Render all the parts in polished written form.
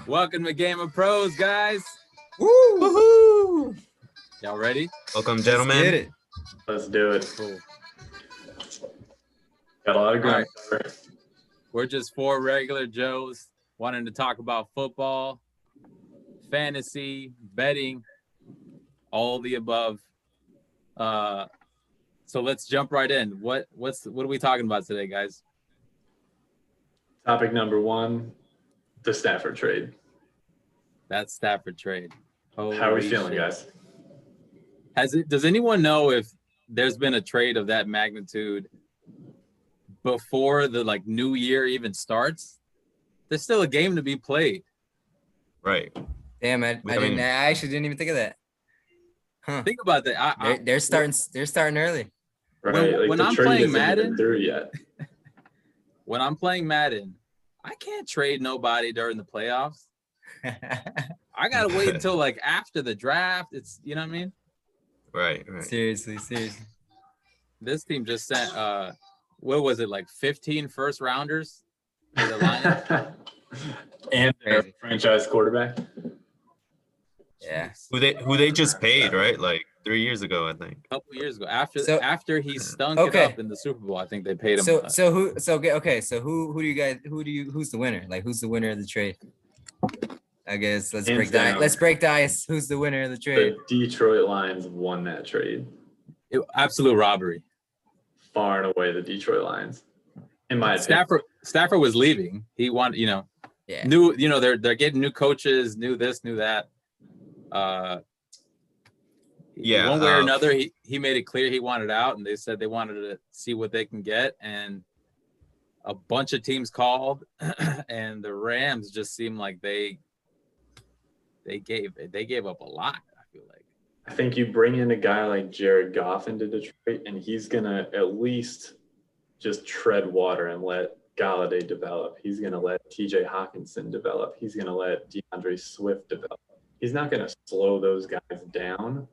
Welcome to Game of Pros, guys. Woo! Woohoo! Y'all ready? Welcome, gentlemen. Let's get it. Let's do it. Cool. Got a lot of ground All right. We're just four regular Joes wanting to talk about football, fantasy, betting, all the above. So let's jump right in. What are we talking about today, guys? Topic number one, the Stafford trade. That Stafford trade. Holy How are we feeling, shit. guys? Does anyone know if there's been a trade of that magnitude before the new year even starts? There's still a game to be played. Right. Damn, I actually didn't even think of that. Huh. Think about that. They're starting early. Right. When the I'm trade playing isn't Madden, even through yet. When I'm playing Madden, I can't trade nobody during the playoffs. I gotta wait until after the draft. It's you know what I mean? Right. Seriously. This team just sent what was it, 15 first rounders to the Lions? And their franchise quarterback. Yeah. Who they just paid, right? 3 years ago, I think. A couple years ago, after he stunk it up in the Super Bowl, I think they paid him. Who's the winner? Who's the winner of the trade? I guess let's break the ice. Who's the winner of the trade? The Detroit Lions won that trade. Absolute robbery. Far and away the Detroit Lions. In my opinion. Stafford was leaving. He wanted, they're getting new coaches, new this, new that. One way or another, he made it clear he wanted out, and they said they wanted to see what they can get, and a bunch of teams called, and the Rams just seemed like they gave up a lot. I feel like. I think you bring in a guy like Jared Goff into Detroit, and he's gonna at least just tread water and let Galladay develop. He's gonna let T.J. Hawkinson develop. He's gonna let DeAndre Swift develop. He's not gonna slow those guys down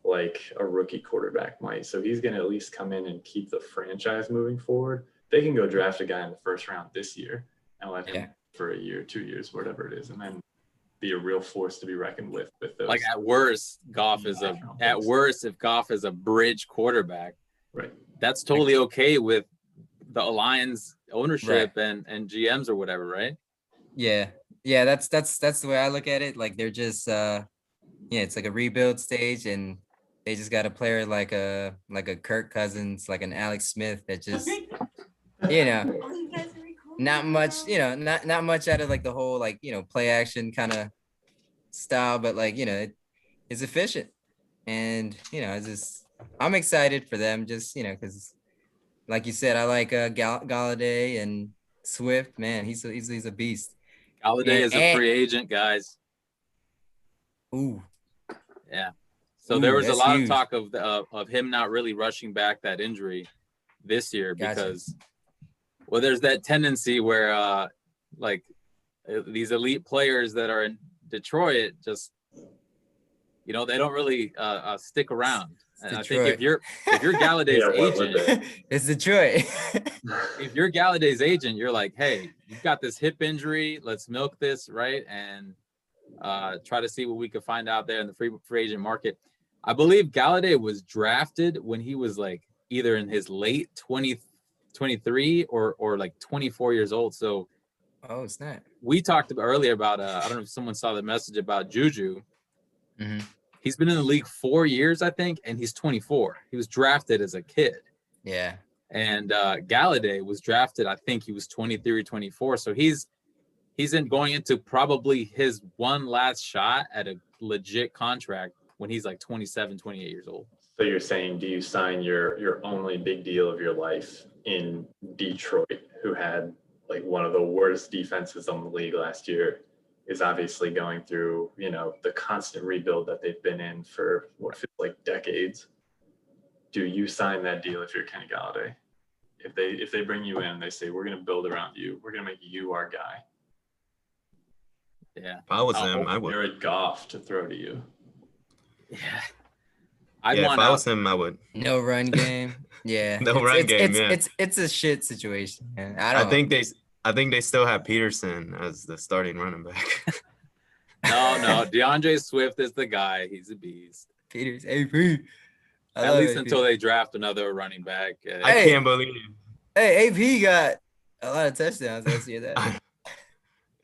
like a rookie quarterback might. So he's going to at least come in and keep the franchise moving forward. They can go draft a guy in the first round this year and let him for a year, 2 years, whatever it is, and then be a real force to be reckoned with those. At worst, if Goff is a bridge quarterback, right? That's totally okay with the Lions ownership and GMs or whatever, right? Yeah, that's the way I look at it. They're just it's like a rebuild stage, and they just got a player like a Kirk Cousins, like an Alex Smith that just not much not much out of the whole play action kind of style, but it's efficient, and I'm excited for them just because like you said, I like Galladay and Swift. Man, he's a beast. Galladay is a free agent, guys. Ooh. Yeah. So there was a lot of talk of him not really rushing back that injury this year because, there's that tendency where these elite players that are in Detroit just, they don't really stick around. And I think if you're Galladay's agent, it's Detroit. If you're Galladay's agent, you're like, hey, you've got this hip injury. Let's milk this, right? And try to see what we could find out there in the free agent market. I believe Galladay was drafted when he was either in his late 23 or 24 years old. So, it's not. We talked earlier about I don't know if someone saw the message about Juju. Mm-hmm. He's been in the league 4 years, I think, and he's 24. He was drafted as a kid. Yeah. And Galladay was drafted, I think he was 23 or 24. So he's going into probably his one last shot at a legit contract when he's 27, 28 years old. So you're saying, do you sign your only big deal of your life in Detroit, who had one of the worst defenses in the league last year, is obviously going through, the constant rebuild that they've been in for what feels like decades. Do you sign that deal if you're Kenny Galladay? If they bring you in and they say, we're going to build around you, we're going to make you our guy. Yeah. If I was him, I would. Jared Goff to throw to you. Yeah. If I was him, I would. No run game. Yeah. It's a shit situation, man. I think they still have Peterson as the starting running back. No. DeAndre Swift is the guy. He's a beast. Peters, AP. At least until they draft another running back. I can't believe. Hey, AP got a lot of touchdowns last year. That.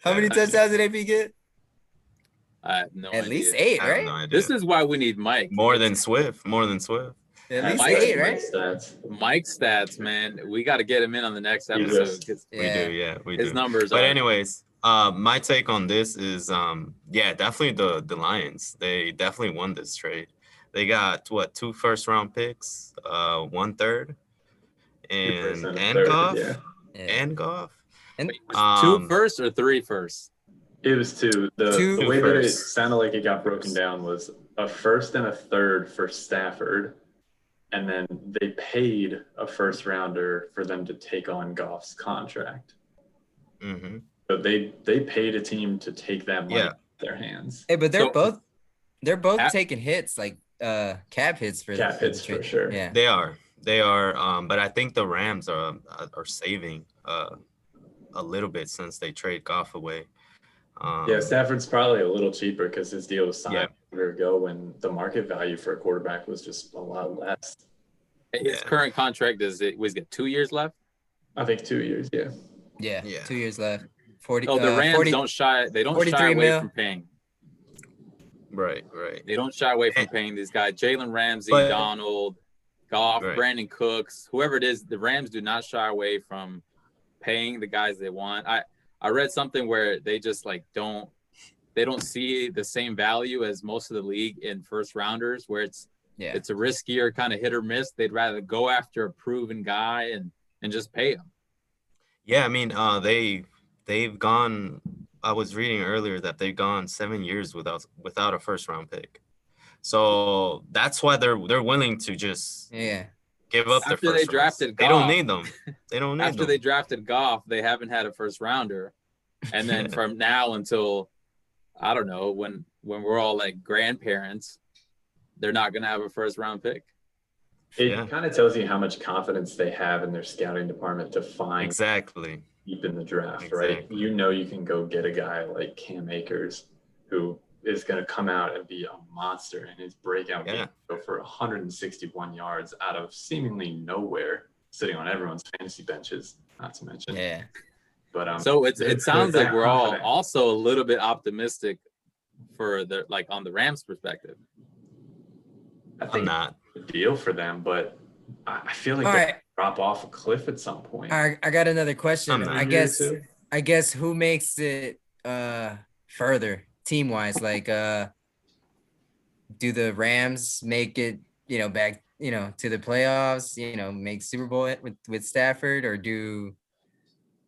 How many touchdowns did AP get? I have no idea. At least 8, I have right? no idea. This is why we need Mike. More than Swift. At least Mike- 8, right? Mike's stats, man. We got to get him in on the next episode. 'Cause We do. his numbers But are. anyways, my take on this is, definitely the Lions. They definitely won this trade. They got 2 first-round picks, 1/3, and Goff, and Goff. And 2 first or 3 first? It was 2. The Two way that it firsts. sounded like it got broken down was a first and a third for Stafford, and then they paid a first rounder for them to take on Goff's contract. Mm-hmm. So they paid a team to take that money out of their hands. Hey, but they're So- both taking hits, like cap hits for Cap hits the trade. for sure. Yeah. They are. But I think the Rams are saving a little bit since they trade Goff away. Yeah, Stafford's probably a little cheaper because his deal was signed Yeah. a year ago when the market value for a quarterback was just a lot less. His current contract he's got 2 years left. I think 2 years. Yeah. Yeah. 2 years left. 40. Oh, the Rams 40, don't shy. They don't 43 shy away mil. from paying. Right. They don't shy away from paying these guys. Jalen Ramsey, But- Donald, Goff, Right. Brandon Cooks, whoever it is. The Rams do not shy away from paying the guys they want. I read something where they just don't see the same value as most of the league in first rounders, where it's a riskier kind of hit or miss. They'd rather go after a proven guy and just pay him. Yeah, I mean, they've gone. I was reading earlier that they've gone 7 years without a first round pick. So that's why they're willing to just give up their After first they drafted rounds. They don't Goff- need them. They don't need After them. they drafted Goff, they haven't had a first rounder, and then from now until I don't know when we're all like grandparents, they're not going to have a first round pick. It kind of tells you how much confidence they have in their scouting department to find Exactly. deep in the draft, right? You know you can go get a guy like Cam Akers who is going to come out and be a monster in his breakout game, go for 161 yards out of seemingly nowhere, sitting on everyone's fantasy benches, not to mention. Yeah. But So it sounds like we're all also a little bit optimistic for the on the Rams perspective. I think I'm not. a deal for them, but I feel like they drop off a cliff at some point. I got another question. I guess who makes it further team wise? Like do the Rams make it, back, to the playoffs, make Super Bowl with Stafford, or do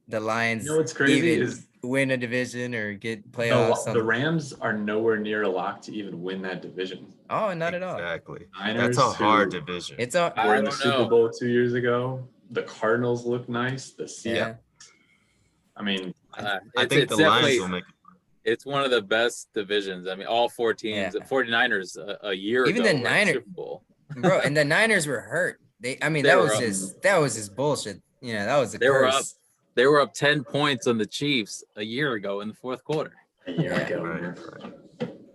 the Lions what's crazy is win a division or get playoffs? The Rams are nowhere near a lock to even win that division. Oh, not at all. Exactly. Niners, That's a hard division. We're in the Super Bowl 2 years ago. The Cardinals look nice. The Seahawks. I mean, I think the Lions will make it. It's one of the best divisions. I mean, all 4 teams. 49ers a year even ago. Even the Niners, Super Bowl. bro, and the Niners were hurt. That was just bullshit. That was a curse. They were up 10 points on the Chiefs a year ago in the fourth quarter. A year ago.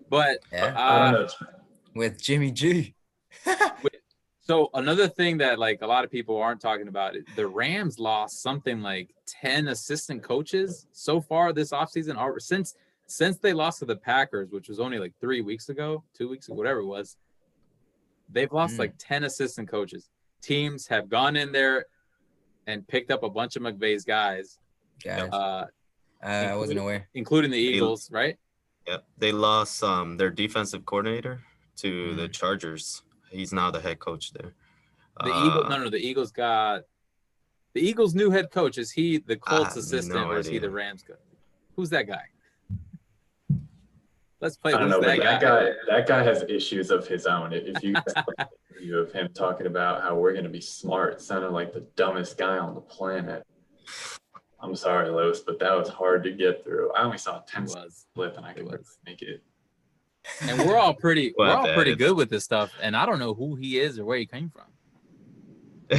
But I don't know. With Jimmy G. So another thing that a lot of people aren't talking about, the Rams lost something like 10 assistant coaches so far this offseason. Since they lost to the Packers, which was only 3 weeks ago, 2 weeks ago, whatever it was, they've lost 10 assistant coaches. Teams have gone in there and picked up a bunch of McVay's guys. I wasn't aware. Including the Eagles, right? Yep. They lost the defensive coordinator to the Chargers. He's now the head coach there. The Eagles got the Eagles' new head coach. Is he the Colts assistant or is he the Rams coach? Who's that guy? Let's play. I don't know, but that guy has issues of his own. If you guys play an interview of him talking about how we're going to be smart, sounded like the dumbest guy on the planet. I'm sorry, Lewis, but that was hard to get through. I only saw a 10-second clip, and I could barely make it. And we're all pretty good with this stuff, and I don't know who he is or where he came from.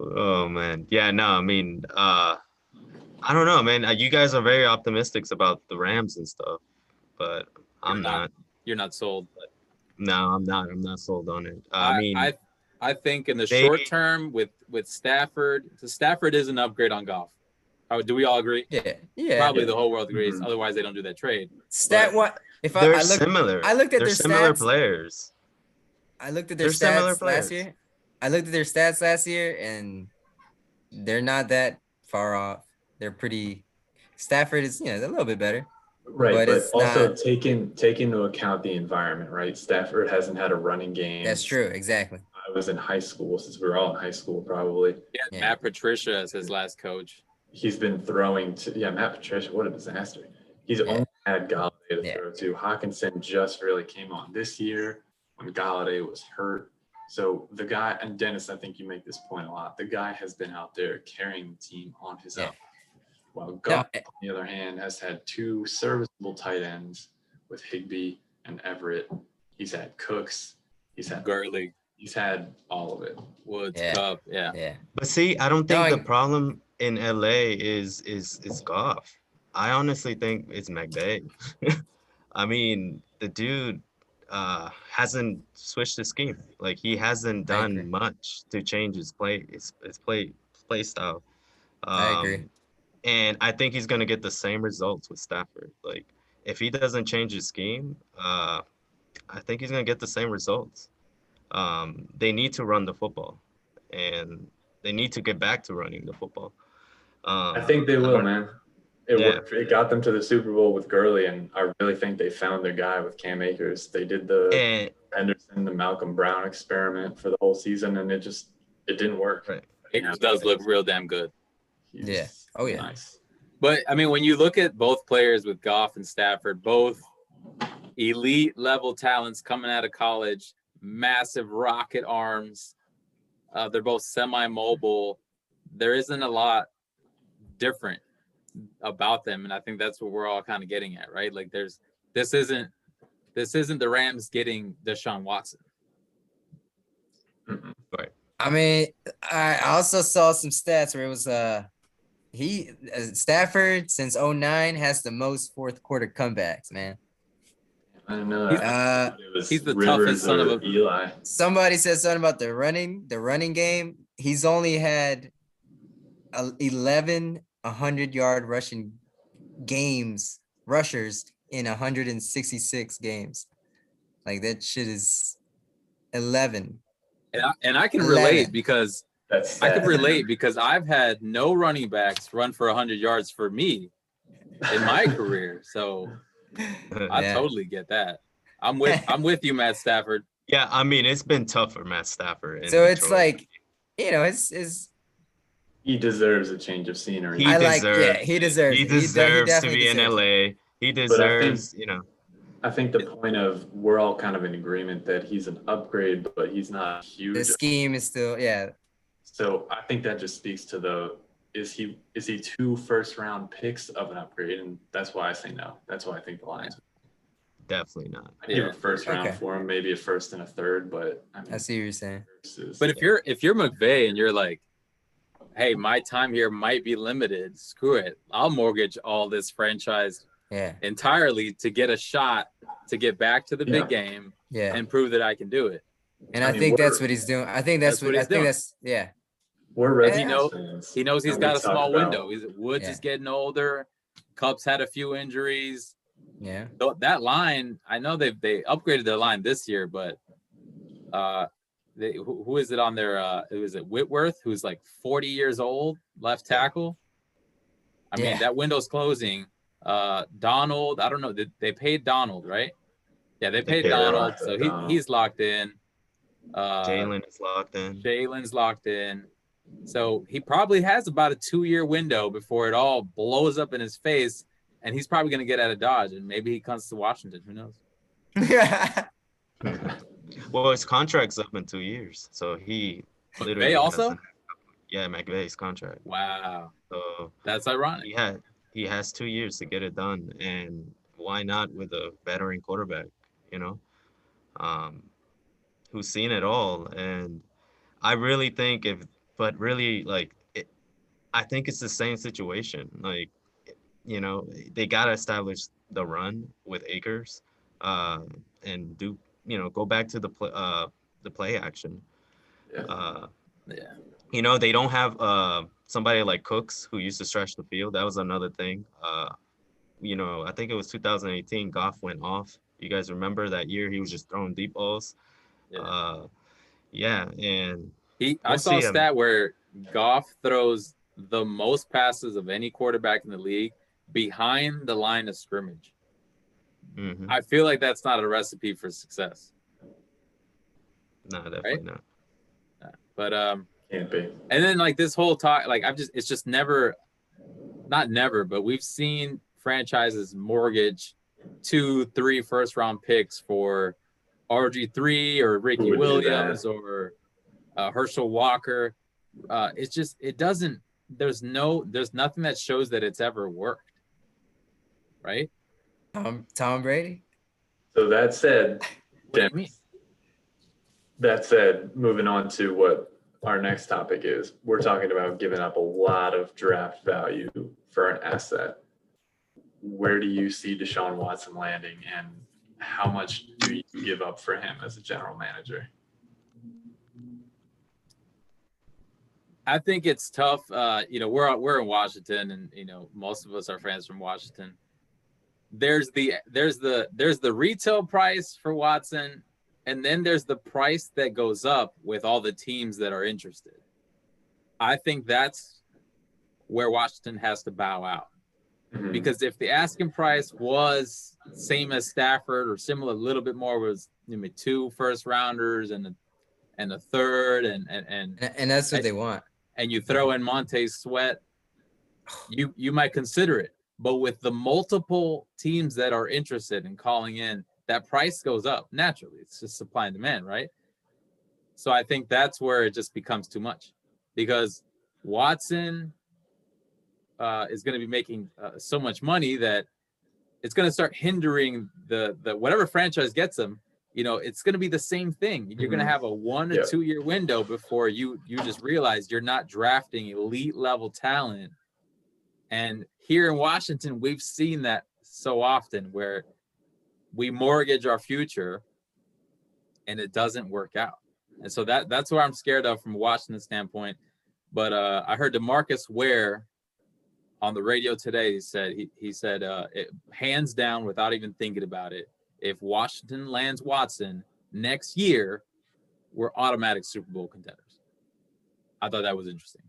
Oh man, yeah, no, I mean, I don't know, man. You guys are very optimistic about the Rams and stuff, but I'm not. You're not sold. No, I'm not. I'm not sold on it. I think in the short term with Stafford, Stafford is an upgrade on Goff. Do we all agree? Yeah. Probably the whole world agrees. Mm-hmm. Otherwise, they don't do that trade. They're similar. I looked at their similar stats. Players. I looked at their stats last year. I looked at their stats last year, and they're not that far off. They're pretty. Stafford is, a little bit better. Right, but also take into account the environment, right? Stafford hasn't had a running game. That's true, exactly. I was in high school, since we were all in high school, probably. Yeah, Matt Patricia as his last coach. He's been throwing to Matt Patricia. What a disaster! He's only had Galladay to throw to. Hawkinson just really came on this year when Galladay was hurt. So the guy, and Dennis, I think you make this point a lot. The guy has been out there carrying the team on his own. While Goff, on the other hand, has had two serviceable tight ends with Higbee and Everett. He's had Cooks. He's had Gurley. He's had all of it. Woods, Cup, yeah. But see, I don't think the problem in LA is Goff. I honestly think it's McVay. I mean, the dude hasn't switched the scheme. Like, he hasn't done much to change his play style. I agree. And I think he's going to get the same results with Stafford. Like, if he doesn't change his scheme, I think he's going to get the same results. They need to run the football, and they need to get back to running the football. I think they will, man. It got them to the Super Bowl with Gurley, and I really think they found their guy with Cam Akers. They did the Henderson, the Malcolm Brown experiment for the whole season, and it didn't work. Right. Akers does look real damn good. Oh yeah. Nice. But I mean, when you look at both players with Goff and Stafford, both elite level talents coming out of college, massive rocket arms. They're both semi-mobile. There isn't a lot different about them, and I think that's what we're all kind of getting at, right? Like, this isn't the Rams getting Deshaun Watson. Mm-hmm. Right. I mean, I also saw some stats where it was Stafford since 2009 has the most fourth quarter comebacks, man. I don't know. He's the toughest son of a Eli. Somebody said something about the running game. He's only had 11 100-yard rushing rushers in 166 games. Like, that shit is 11. And I can relate because I've had no running backs run for 100 yards for me in my career. So I totally get that. I'm with you, Matt Stafford. Yeah, I mean, it's been tough for Matt Stafford. So Detroit. It's like, it's he deserves a change of scenery. He deserves to be in LA. He deserves, I think the point of we're all kind of in agreement that he's an upgrade, but he's not huge. The scheme is still, So I think that just speaks to is he 2 first-round picks of an upgrade, and that's why I say no. That's why I think the Lions. Definitely not. I give a first round for him, maybe a first and a third, but I see what you're saying. But if you're McVay and you're like, hey, my time here might be limited, screw it. I'll mortgage all this franchise entirely to get a shot to get back to the big game and prove that I can do it. And I think that's what he's doing. I think that's what he's doing. We're ready. He knows he's got a small window. Woods is getting older. Cup's had a few injuries. Yeah. That line, I know they upgraded their line this year, but who is it on their was it Whitworth, who's like 40 years old, left tackle? I mean, that window's closing. Donald, I don't know. They paid Donald, right? Yeah, they paid Donald, so he's locked in. Jalen's locked in. So he probably has about a 2-year window before it all blows up in his face, and he's probably going to get out of Dodge, and maybe he comes to Washington. Who knows? Well, his contract's up in 2 years, so he literally also. McVay's contract. Wow. So that's ironic. He has 2 years to get it done, and why not with a veteran quarterback? Who's seen it all, and I really think I think it's the same situation. Like, they gotta establish the run with Akers, and do go back to the play action. Yeah. Yeah. They don't have somebody like Cooks who used to stretch the field. That was another thing. I think it was 2018. Goff went off. You guys remember that year? He was just throwing deep balls. Yeah. Yeah, and I we'll saw a see him. stat where Goff throws the most passes of any quarterback in the league behind the line of scrimmage. Mm-hmm. I feel like that's not a recipe for success. No, definitely not. But Can't be. and then like this whole talk, like it's just never, not never, but we've seen franchises mortgage 2-3 first round picks for RG3 or Ricky Williams or Herschel Walker. It's just, it doesn't, there's nothing that shows that it's ever worked, right? Tom Brady. So that said, What do you mean? That said, moving on to what our next topic is, we're talking about giving up a lot of draft value for an asset. Where do you see Deshaun Watson landing, and how much do you give up for him as a general manager? I think it's tough. We're in Washington, and most of us are fans from Washington. There's the retail price for Watson, and then there's the price that goes up with all the teams that are interested. I think that's where Washington has to bow out. Mm-hmm. Because if the asking price was same as Stafford or similar, a little bit more, was 2 first rounders and a third, and that's what they want. And you throw in Montez Sweat, you might consider it. But with the multiple teams that are interested in calling in, that price goes up naturally. It's just supply and demand, right? So I think that's where it just becomes too much, because Watson is going to be making so much money that it's going to start hindering the whatever franchise gets him. It's going to be the same thing. You're going to have a 1 or 2 year window before you just realize you're not drafting elite level talent. And here in Washington, we've seen that so often where we mortgage our future and it doesn't work out. And so that's what I'm scared of from a Washington standpoint. But I heard DeMarcus Ware on the radio today. He said hands down, without even thinking about it, if Washington lands Watson next year, we're automatic Super Bowl contenders. I thought that was interesting.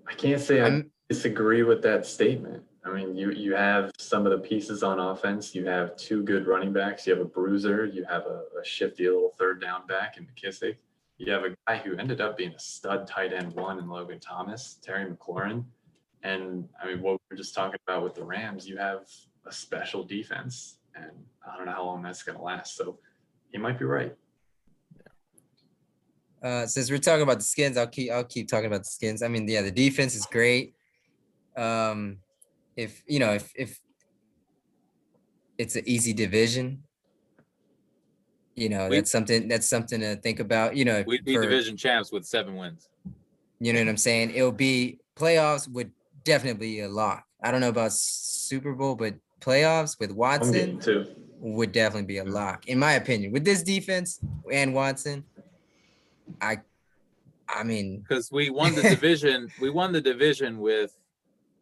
I can't say I disagree with that statement. I mean, you have some of the pieces on offense. You have 2 good running backs. You have a bruiser. You have a shifty little third down back in McKissick. You have a guy who ended up being a stud tight end 1 in Logan Thomas, Terry McLaurin. And I mean, what we were just talking about with the Rams, you have a special defense, and I don't know how long that's going to last. So he might be right. Since we're talking about the Skins, I'll keep talking about the Skins. I mean, the defense is great. If it's an easy division, that's something to think about. We'd be division champs with 7 wins. You know what I'm saying? It'll be playoffs would definitely be a lock. I don't know about Super Bowl, but playoffs with Watson would definitely be a lock, in my opinion. With this defense and Watson, I mean, because we won the division. We won the division with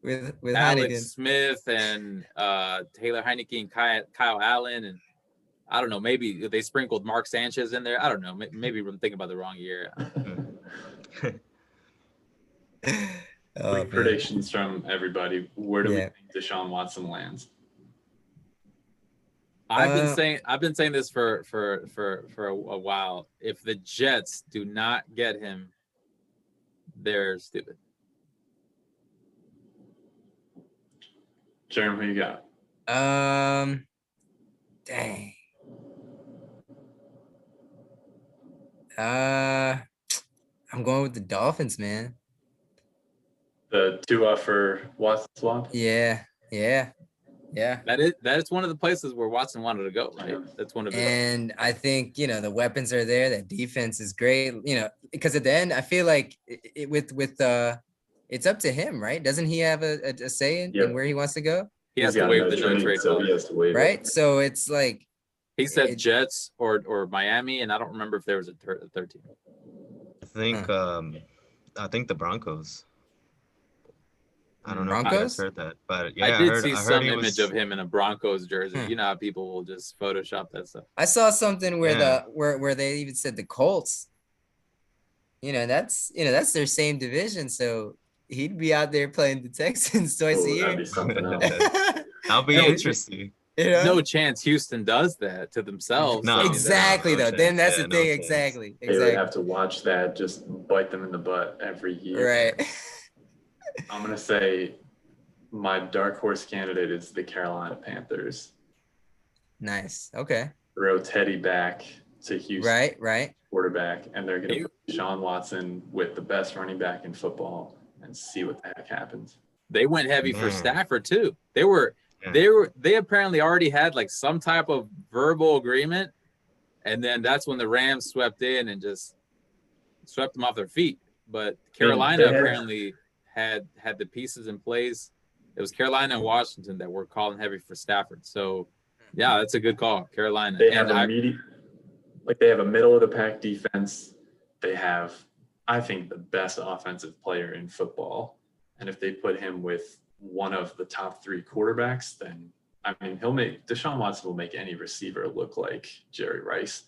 Alex Heineken. Smith and Taylor Heineke and Kyle Allen, and I don't know, maybe they sprinkled Mark Sanchez in there. I don't know. Maybe we're thinking about the wrong year. Predictions from everybody. Where do we think Deshaun Watson lands? I've been saying this for a while. If the Jets do not get him, they're stupid. Jeremy, who you got? Dang. I'm going with the Dolphins, man. The Tua for Watson swap? Yeah. Yeah. That is one of the places where Watson wanted to go, right? That's one of his. And I think, you know, the weapons are there. That defense is great, you know, because at the end, I feel like it's up to him, right? Doesn't he have a say in where he wants to go? He has to waive the no trade so he has to waive right? it. So it's like he said Jets or Miami, and I don't remember if there was a third team. I think the Broncos. I don't know Broncos? if you guys heard that, but yeah, I did see I heard some he image of him in a Broncos jersey. You know how people will just Photoshop that stuff. I saw something where where they even said the Colts. You know, that's their same division, so he'd be out there playing the Texans twice a year. That'd be something else. That'll be interesting. You know? No chance Houston does that to themselves. No, exactly though. Chance. Then that's the no thing. chance. Exactly. They would have to watch that just bite them in the butt every year. Right. I'm gonna say my dark horse candidate is the Carolina Panthers. Nice. Okay. Throw Teddy back to Houston. Right. Quarterback, and they're gonna put Deshaun Watson with the best running back in football and see what the heck happens. They went heavy for Stafford too. They apparently already had like some type of verbal agreement, and then that's when the Rams swept in and just swept them off their feet. But Carolina apparently had the pieces in place. It was Carolina and Washington that were calling heavy for Stafford. So yeah, that's a good call, Carolina. They have they have a middle of the pack defense. They have, I think, the best offensive player in football. And if they put him with one of the top 3 quarterbacks, then I mean, Deshaun Watson will make any receiver look like Jerry Rice.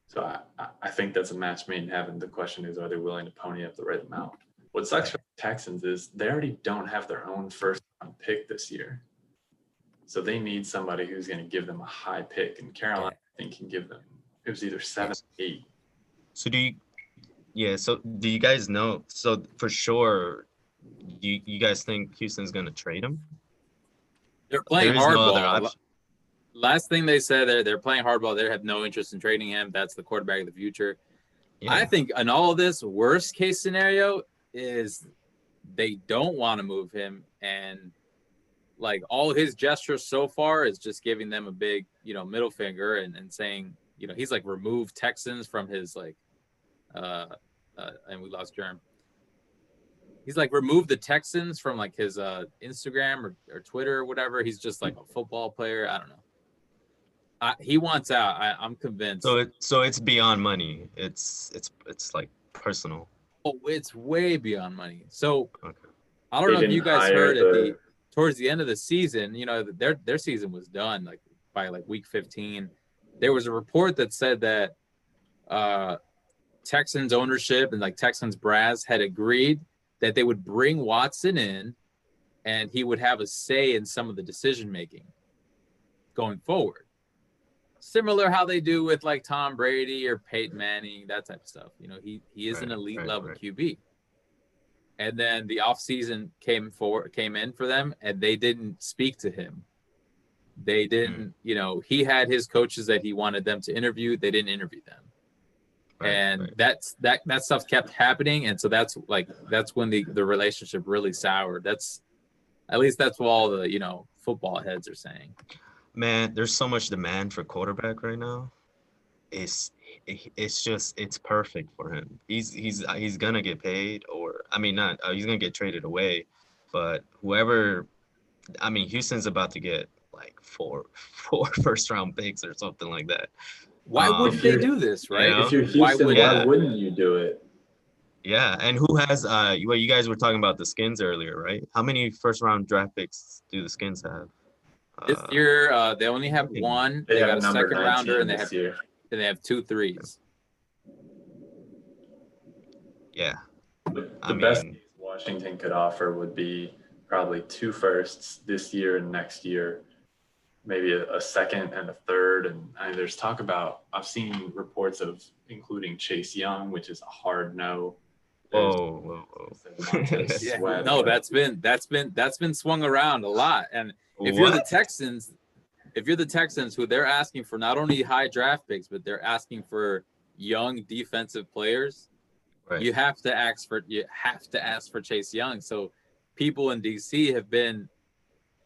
So I think that's a match made in heaven. The question is, are they willing to pony up the right amount? What sucks for the Texans is they already don't have their own first round pick this year. So they need somebody who's going to give them a high pick. And Carolina, I think, can give them, it was either 7 or 8. So do you guys know? So for sure, you guys think Houston's going to trade him? They're playing hardball. Last thing they said, they're playing hardball. They have no interest in trading him. That's the quarterback of the future. Yeah. I think in all of this, worst case scenario is they don't want to move him, and like all his gestures so far is just giving them a big, middle finger and saying, he's like removed Texans from his like, and we lost Jerm. He's like removed the Texans from like his Instagram or Twitter or whatever. He's just like a football player. I don't know. He wants out. I'm convinced. So it's beyond money. It's like personal. Oh, it's way beyond money. So I don't know if you guys heard towards the end of the season, their season was done like by like week 15. There was a report that said that Texans ownership and like Texans brass had agreed that they would bring Watson in and he would have a say in some of the decision making going forward. Similar how they do with like Tom Brady or Peyton Manning, that type of stuff. He is an elite level QB. And then the offseason came in for them, and they didn't speak to him. They didn't, he had his coaches that he wanted them to interview. They didn't interview them. That stuff kept happening. And so that's when the relationship really soured. That's what all the, football heads are saying. Man, there's so much demand for quarterback right now. It's perfect for him. He's gonna get paid, he's gonna get traded away. But Houston's about to get like four first round picks or something like that. Why wouldn't they do this, right? If you're Houston, why wouldn't you do it? Yeah, and who has you guys were talking about the Skins earlier, right? How many first round draft picks do the Skins have? This year, they only have one. They got a second rounder, and they have 2 3s. Yeah. The best Washington could offer would be probably 2 firsts this year and next year, maybe a second and a third. And there's talk about, I've seen reports of including Chase Young, which is a hard no. Whoa. Yeah. No, that's been swung around a lot. And if you're the Texans, who they're asking for not only high draft picks, but they're asking for young defensive players, right. You have to ask for Chase Young. So people in DC have been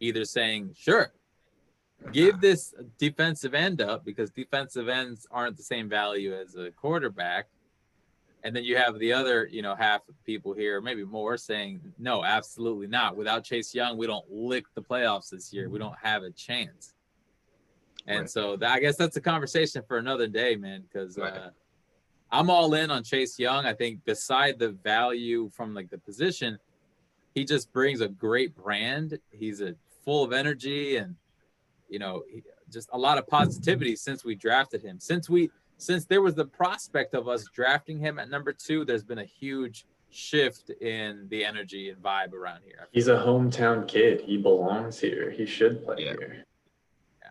either saying, sure, give this defensive end up because defensive ends aren't the same value as a quarterback. And then you have the other, half of people here, maybe more, saying, no, absolutely not. Without Chase Young, we don't lick the playoffs this year. We don't have a chance. And so I guess that's a conversation for another day, man, because I'm all in on Chase Young. I think beside the value from like the position, he just brings a great brand. He's full of energy and, just a lot of positivity since we drafted him. Since there was the prospect of us drafting him at number 2, there's been a huge shift in the energy and vibe around here. He's a hometown kid. He belongs here. He should play here. Yeah.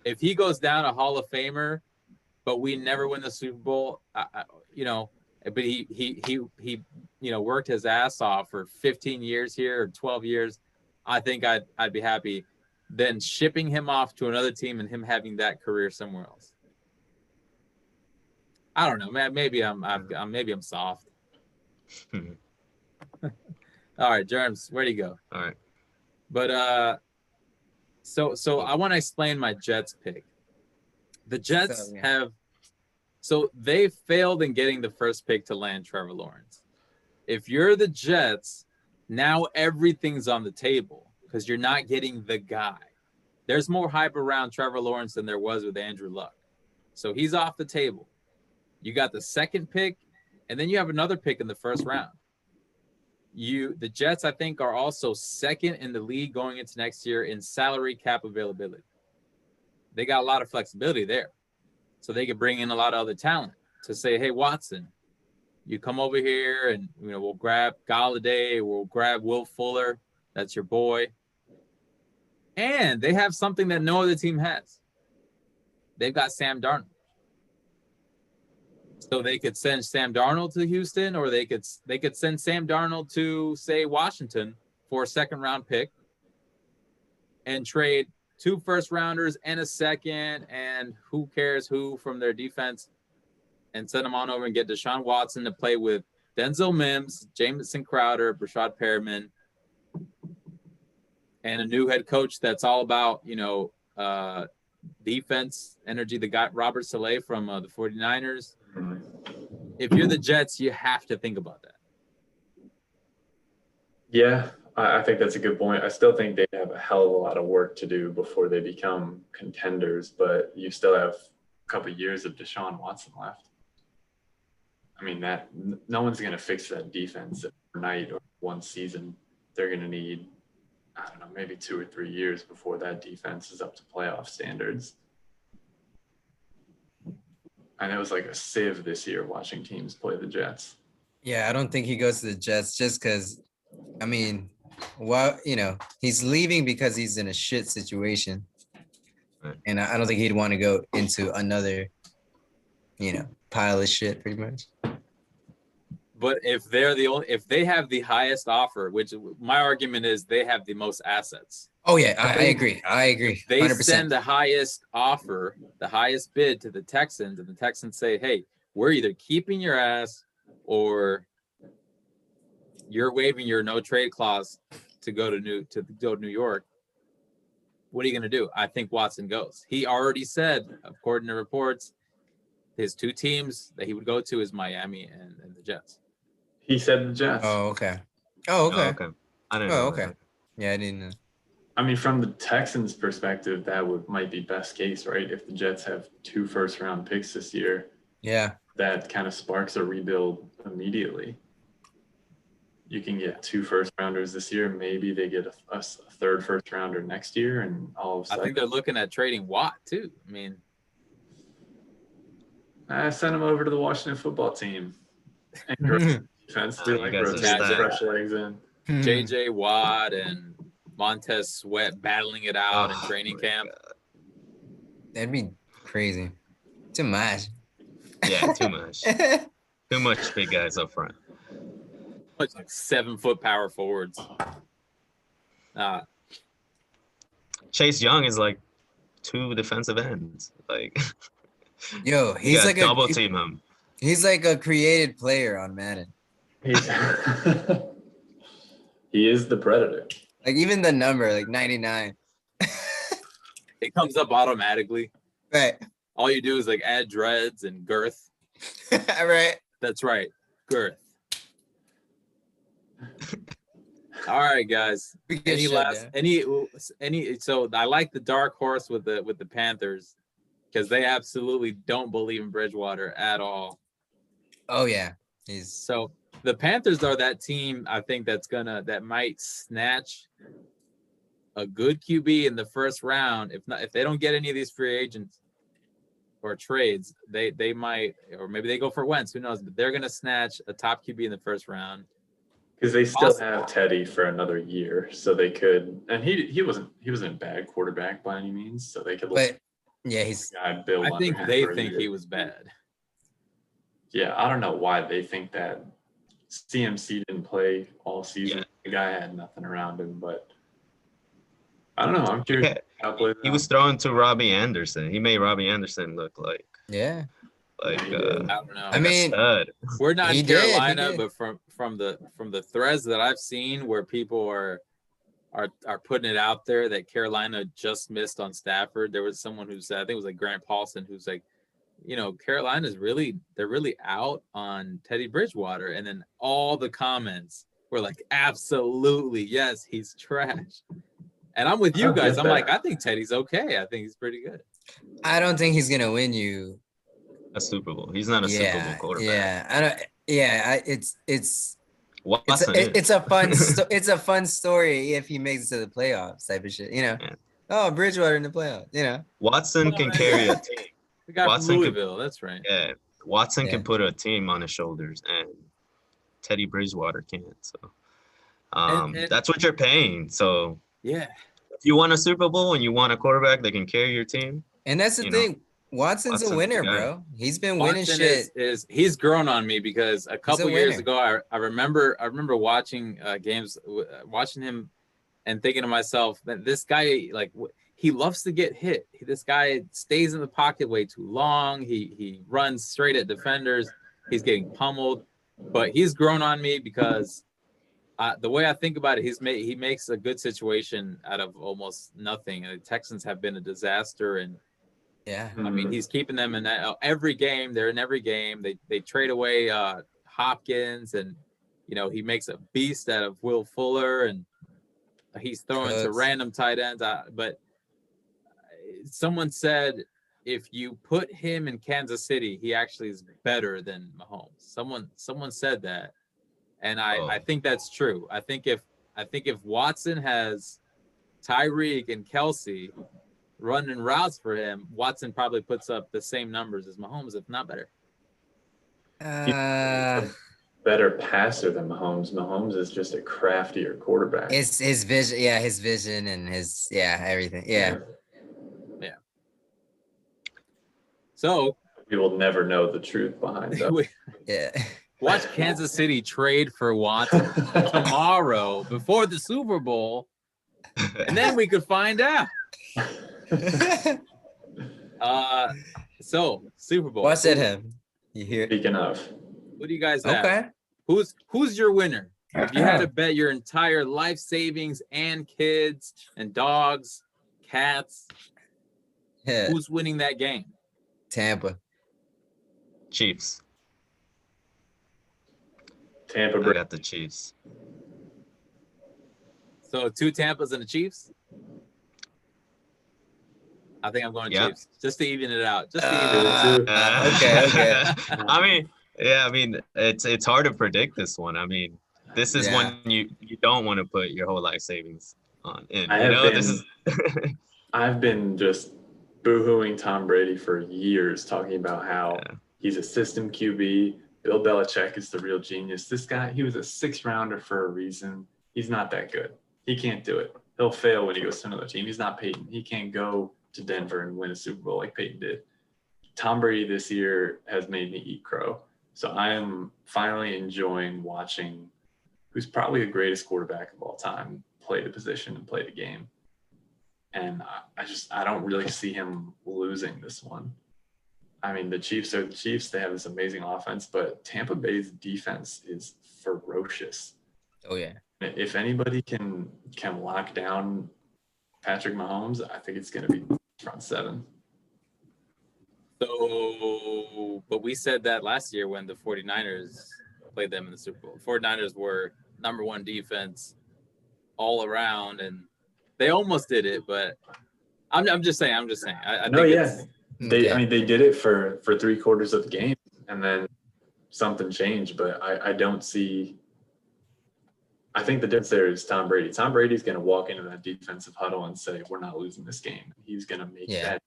If he goes down a Hall of Famer, but we never win the Super Bowl, but he worked his ass off for 15 years here or 12 years, I think I'd be happy than shipping him off to another team and him having that career somewhere else. I don't know, man. Maybe I'm soft. All right, Germs, where do you go? All right. But so I want to explain my Jets pick. The Jets they failed in getting the first pick to land Trevor Lawrence. If you're the Jets, now everything's on the table because you're not getting the guy. There's more hype around Trevor Lawrence than there was with Andrew Luck. So he's off the table. You got the second pick, and then you have another pick in the first round. The Jets, I think, are also second in the league going into next year in salary cap availability. They got a lot of flexibility there. So they could bring in a lot of other talent to say, hey, Watson, you come over here and we'll grab Galladay, we'll grab Will Fuller. That's your boy. And they have something that no other team has. They've got Sam Darnold. So they could send Sam Darnold to Houston, or they could send Sam Darnold to, say, Washington for a second-round pick and trade 2 first-rounders and a second, and who cares who from their defense, and send them on over and get Deshaun Watson to play with Denzel Mims, Jamison Crowder, Brashad Perriman, and a new head coach that's all about, defense, energy, the guy Robert Saleh from the 49ers. If you're the Jets, you have to think about that. Yeah, I think that's a good point. I still think they have a hell of a lot of work to do before they become contenders, but you still have a couple of years of Deshaun Watson left. I mean, that no one's going to fix that defense overnight or one season. They're going to need, I don't know, maybe 2 or 3 years before that defense is up to playoff standards. And it was like a sieve this year watching teams play the Jets. Yeah, I don't think he goes to the Jets just because, I mean, he's leaving because he's in a shit situation. And I don't think he'd want to go into another, pile of shit pretty much. But if they have the highest offer, which my argument is they have the most assets. Oh yeah, I agree. If they 100%. send the highest offer, the highest bid to the Texans, and the Texans say, "Hey, we're either keeping your ass or you're waiving your no trade clause to go to New York." What are you going to do? I think Watson goes. He already said, according to reports, his 2 teams that he would go to is Miami and the Jets. He said the Jets. Oh, okay. I didn't know. Okay. That. Yeah, I didn't know. I mean, from the Texans' perspective, that might be best case, right? If the Jets have 2 first-round picks this year, yeah, that kind of sparks a rebuild immediately. You can get 2 first-rounders this year. Maybe they get a third first-rounder next year, and all of a sudden, I think they're looking at trading Watt too. I mean, I sent him over to the Washington football team. And defense, they like rotating fresh legs in. JJ Watt and Montez Sweat battling it out in training camp. That'd be crazy. Too much. Yeah, too much. Too much big guys up front. Like 7-foot power forwards. Chase Young is like 2 defensive ends. Like, yo, he's like double team him. He's like a created player on Madden. He is the predator. Like even the number, like 99. It comes up automatically. Right. All you do is like add dreads and girth. Right. That's right, girth. All right, guys. Any last any? So I like the dark horse with the Panthers because they absolutely don't believe in Bridgewater at all. Oh yeah, so the Panthers are that team I think that might snatch a good QB in the first round. If they don't get any of these free agents or trades, they might, or maybe they go for Wentz. Who knows? But they're gonna snatch a top QB in the first round. Because they still have Teddy for another year, so they could. And he wasn't a bad quarterback by any means, so they could. But yeah, he's. I think they think he was bad. Yeah, I don't know why they think that. CMC didn't play all season. Yeah. The guy had nothing around him, but I don't know. I'm curious. He was throwing to Robbie Anderson. He made Robbie Anderson look like. Yeah. Like I don't know. I mean, we're not in Carolina, but from the threads that I've seen where people are putting it out there that Carolina just missed on Stafford. There was someone who said, I think it was like Grant Paulson, who's like, Carolina's they're really out on Teddy Bridgewater. And then all the comments were like, absolutely, yes, he's trash. And I'm with you guys. I'm like, I think Teddy's okay. I think he's pretty good. I don't think he's gonna win you a Super Bowl. He's not a Super Bowl quarterback. Yeah, I don't. Yeah, it's a fun story if he makes it to the playoffs type of shit. Yeah. Oh, Bridgewater in the playoffs. Watson can carry a team. We got Watson Louisville. That's right. Yeah, Watson can put a team on his shoulders, and Teddy Bridgewater can't. So, that's what you're paying. So, yeah, if you want a Super Bowl and you want a quarterback that can carry your team, and that's the thing. Watson's a winner, bro. He's been winning shit. He's grown on me because a couple years ago, I remember watching games, watching him, and thinking to myself that this guy he loves to get hit. This guy stays in the pocket way too long. He runs straight at defenders. He's getting pummeled, but he's grown on me because the way I think about it, he makes a good situation out of almost nothing. And the Texans have been a disaster, and yeah, I mean he's keeping them in every game. They're in every game. They trade away Hopkins, and he makes a beast out of Will Fuller, and he's throwing to random tight ends. But someone said if you put him in Kansas City, he actually is better than Mahomes. Someone said that, and I think that's true. I think if Watson has Tyreek and Kelsey running routes for him, Watson probably puts up the same numbers as Mahomes, if not better. Better passer than Mahomes. Mahomes is just a craftier quarterback. It's his vision, his vision and his everything. Yeah. So we will never know the truth behind that. Watch Kansas City trade for Watson tomorrow before the Super Bowl, and then we could find out. So Super Bowl. What's at him? You hear? Speaking of, what do you guys have? Okay. Who's your winner? If you had to bet your entire life savings and kids and dogs, cats, who's winning that game? Tampa. Chiefs. Tampa. I got the Chiefs. So 2 Tampas and the Chiefs? I think I'm going Chiefs just to even it out. Just to even it out. Okay. I mean, it's hard to predict this one. I mean, this is one you don't want to put your whole life savings on. And I've been just boo-hooing Tom Brady for years, talking about how he's a system QB. Bill Belichick is the real genius. This guy, he was a 6th rounder for a reason. He's not that good. He can't do it. He'll fail when he goes to another team. He's not Peyton. He can't go to Denver and win a Super Bowl like Peyton did. Tom Brady this year has made me eat crow. So I am finally enjoying watching who's probably the greatest quarterback of all time play the position and play the game. And I don't really see him losing this one. I mean, the Chiefs are the Chiefs. They have this amazing offense, but Tampa Bay's defense is ferocious. Oh, yeah. If anybody can lock down Patrick Mahomes, I think it's going to be front seven. So, but we said that last year when the 49ers played them in the Super Bowl. 49ers were number one defense all around, and they almost did it, but I'm just saying. I No, think yeah. They did it for 3/4 of the game, and then something changed. But I don't see. I think the difference there is Tom Brady. Tom Brady's going to walk into that defensive huddle and say, "We're not losing this game." He's going to make that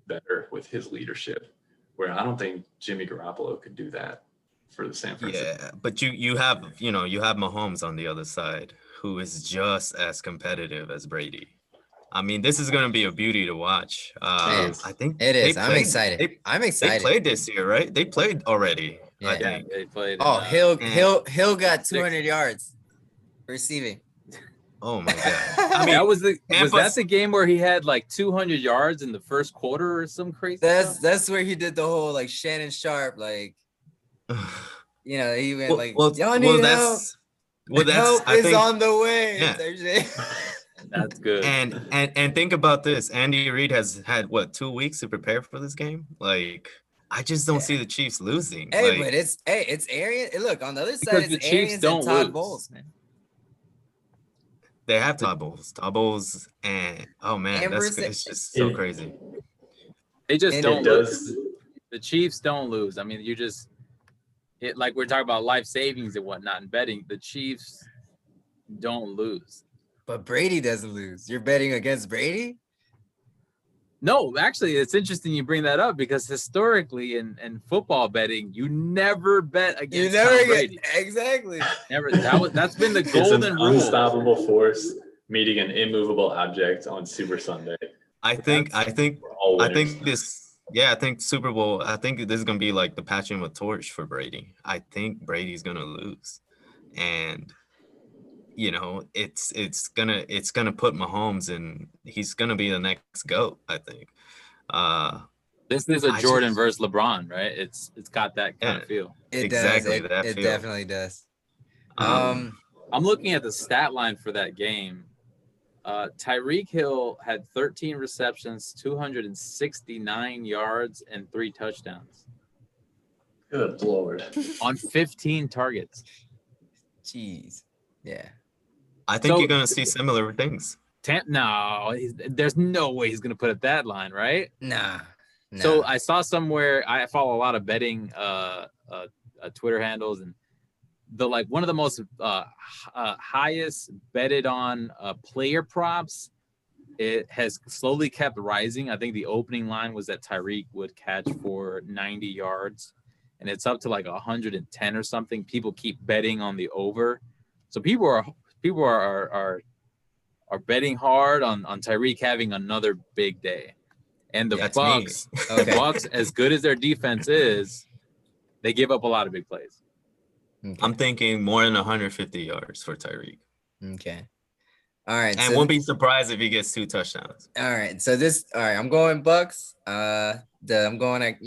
better with his leadership. Where I don't think Jimmy Garoppolo could do that for the San Francisco. Yeah, but you have Mahomes on the other side, who is just as competitive as Brady. I mean, this is going to be a beauty to watch. I think it is. I'm excited. They played this year, right? They played already. Yeah, I think. they played. Oh, Hill got 200 yards receiving. Oh my god! I mean, was that the game where he had like 200 yards in the first quarter or some crazy? That's where he did the whole like Shannon Sharp, like he went y'all need help. Help is on the way. Yeah. That's good. And think about this. Andy Reid has had 2 weeks to prepare for this game. Like, I just don't see the Chiefs losing. Hey, but it's Arians. Look, on the other side, it's Arians and Todd Bowles, man. They have Todd Bowles, and oh man, it's just so crazy. They just don't lose. The Chiefs don't lose. I mean, like we're talking about life savings and whatnot and betting. The Chiefs don't lose. But Brady doesn't lose. You're betting against Brady? No, actually, it's interesting you bring that up because historically in football betting, you never bet against Tom Brady. Exactly. Never. That's been the golden rule. Unstoppable force meeting an immovable object on Super Sunday. I think Super Bowl. I think this is gonna be like the patching with torch for Brady. I think Brady's gonna lose, and it's gonna put Mahomes in. He's gonna be the next GOAT, I think. This is a Jordan versus LeBron, right? It's got that kind of feel. It definitely does. I'm looking at the stat line for that game. Tyreek Hill had 13 receptions, 269 yards, and 3 touchdowns. Good Lord. On 15 targets. Jeez. Yeah. I think you're going to see similar things. No, there's no way he's going to put up that line, right? Nah. So I saw somewhere, I follow a lot of betting Twitter handles, and one of the most highest betted on player props, it has slowly kept rising. I think the opening line was that Tyreek would catch for 90 yards, and it's up to like 110 or something. People keep betting on the over. So people are betting hard on Tyreek having another big day. And the Bucs, Bucs, as good as their defense is, they give up a lot of big plays. Okay. I'm thinking more than 150 yards for Tyreek. Okay. All right. And won't be surprised if he gets 2 touchdowns. All right. So I'm going Bucs. I'm going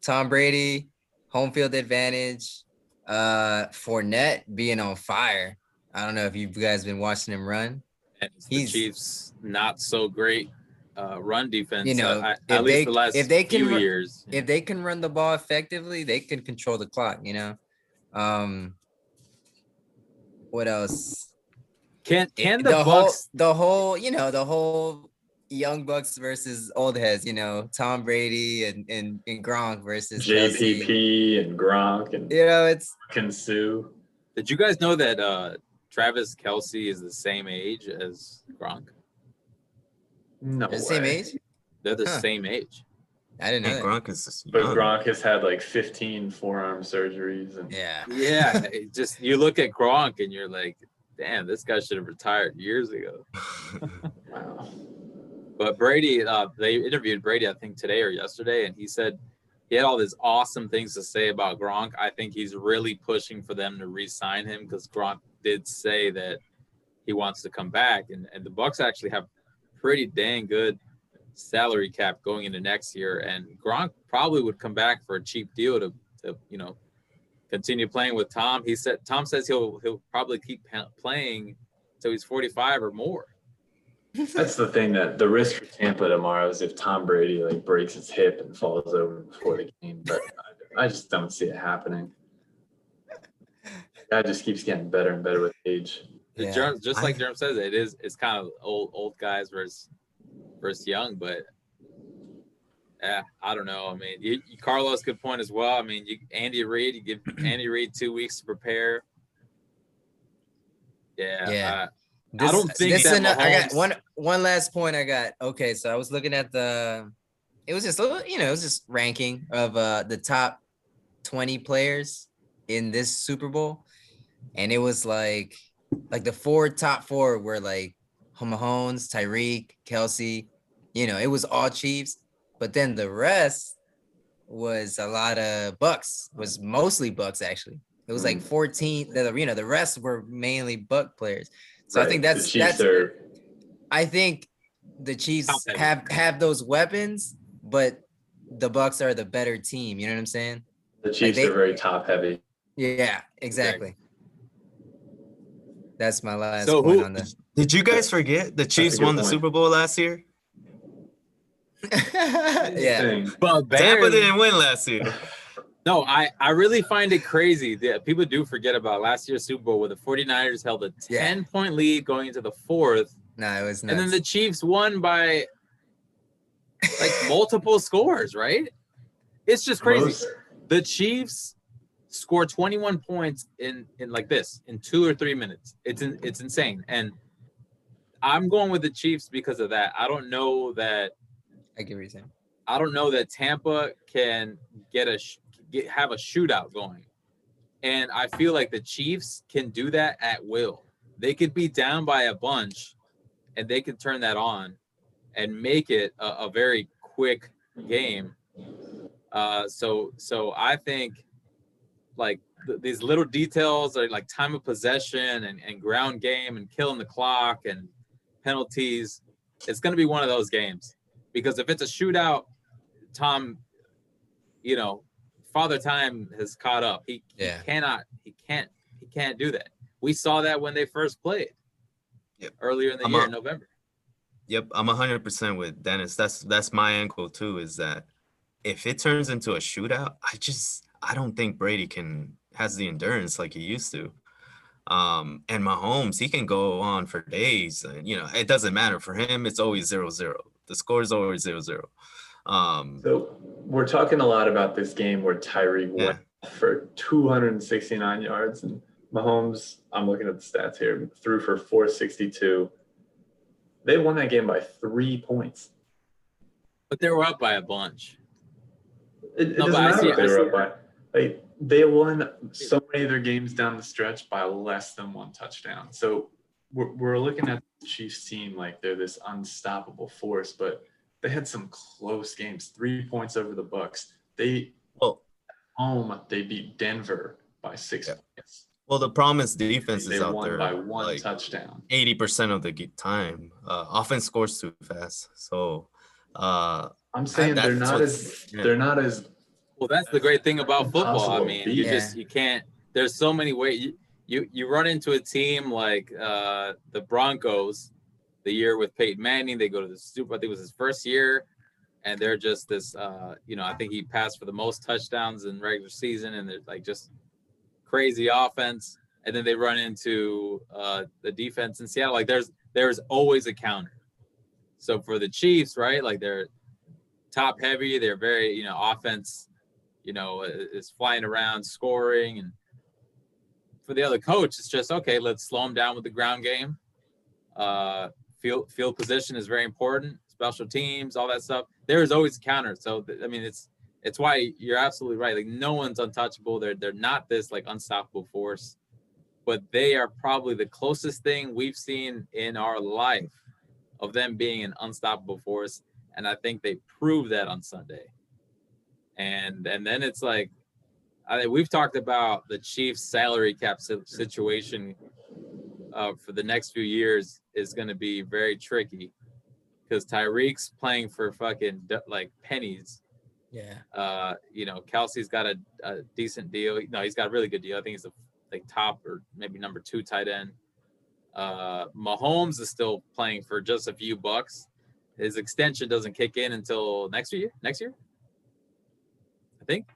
Tom Brady, home field advantage. Fournette being on fire. I don't know if you guys been watching him run. And the Chiefs not so great run defense. At least the last few years. If they can run the ball effectively, they can control the clock. What else? Can the Bucs the whole young Bucks versus old heads, Tom Brady and Gronk versus JPP Kelsey. And Gronk and it's Kinsu. Did you guys know that Travis Kelsey is the same age as Gronk? No, they're the same age. They're the same age. I didn't know. Gronk is but Gronk has had like 15 forearm surgeries and yeah. You look at Gronk and you're like, damn, this guy should have retired years ago. Wow. But Brady, they interviewed Brady, I think today or yesterday, and he said he had all these awesome things to say about Gronk. I think he's really pushing for them to re-sign him because Gronk did say that he wants to come back, and the Bucs actually have pretty dang good salary cap going into next year, and Gronk probably would come back for a cheap deal to continue playing with Tom. Tom says he'll probably keep playing until he's 45 or more. That's the thing, that the risk for Tampa tomorrow is if Tom Brady like breaks his hip and falls over before the game. But I just don't see it happening. Guy just keeps getting better and better with age. Yeah. Just like Jerm says, it's kind of old guys versus young, but I don't know. I mean, Carlos, good point as well. I mean, Andy Reid, you give Andy Reid 2 weeks to prepare. Yeah. I don't think that Mahomes... I got one last point I got. Okay, so I was looking at it was just ranking of the top 20 players in this Super Bowl. And it was like the top four were like Mahomes, Tyreek, Kelsey, it was all Chiefs. But then the rest was a lot of Bucks, was mostly Bucks actually. It was like 14. The rest were mainly Buck players. So right. I think I think the Chiefs have those weapons, but the Bucks are the better team. You know what I'm saying? The Chiefs are very top heavy. Yeah, exactly. That's my last point on that. Did you guys forget the Chiefs won the Super Bowl last year? Yeah. But Tampa didn't win last year. No, I really find it crazy that people do forget about last year's Super Bowl where the 49ers held a 10-point lead going into the fourth. No, it was nuts. And then the Chiefs won by like multiple scores, right? It's just crazy. The Chiefs scored 21 points in like this in 2 or 3 minutes. It's insane. And I'm going with the Chiefs because of that. I don't know that I get what you're saying. I don't know that Tampa can have a shootout going. And I feel like the Chiefs can do that at will. They could be down by a bunch and they can turn that on and make it a very quick game. So I think like these little details are like time of possession and ground game and killing the clock and penalties. It's going to be one of those games because if it's a shootout, Tom, Father Time has caught up. He can't do that. We saw that when they first played earlier in the year in November. Yep, I'm 100% with Dennis. That's my angle too, is that if it turns into a shootout, I don't think Brady has the endurance like he used to. And Mahomes, he can go on for days. It doesn't matter for him. It's always 0-0. The score is always 0-0. So we're talking a lot about this game where Tyreek went for 269 yards and Mahomes, I'm looking at the stats here, threw for 462. They won that game by 3 points. But they were up by a bunch. It doesn't matter what they were up by. Like, they won so many of their games down the stretch by less than one touchdown. So we're looking at the Chiefs team like they're this unstoppable force, but they had some close games. 3 points over the Bucks. They beat Denver by 6 points. Well, the problem is defense is out there. They won by one touchdown. 80% of the time. Offense scores too fast. So I'm saying they're not as well. That's the great thing about football. I mean, you can't. There's so many ways. You run into a team like the Broncos, the year with Peyton Manning. They go to the Super. I think it was his first year, and they're just this. I think he passed for the most touchdowns in regular season, and they're like just crazy offense. And then they run into the defense in Seattle. Like there's always a counter. So for the Chiefs, right? Like they're top heavy. They're very offense. Is flying around scoring, and for the other coach, it's just okay. Let's slow them down with the ground game. Field position is very important. Special teams, all that stuff. There is always a counter. So I mean, it's why you're absolutely right. Like no one's untouchable. They're not this like unstoppable force, but they are probably the closest thing we've seen in our life of them being an unstoppable force. And I think they proved that on Sunday. And then it's like, we've talked about the Chiefs salary cap situation for the next few years is going to be very tricky because Tyreek's playing for fucking like pennies. Yeah. Kelsey's got a decent deal. No, he's got a really good deal. I think he's like top or maybe number 2 tight end. Mahomes is still playing for just a few bucks. His extension doesn't kick in until next year, I think.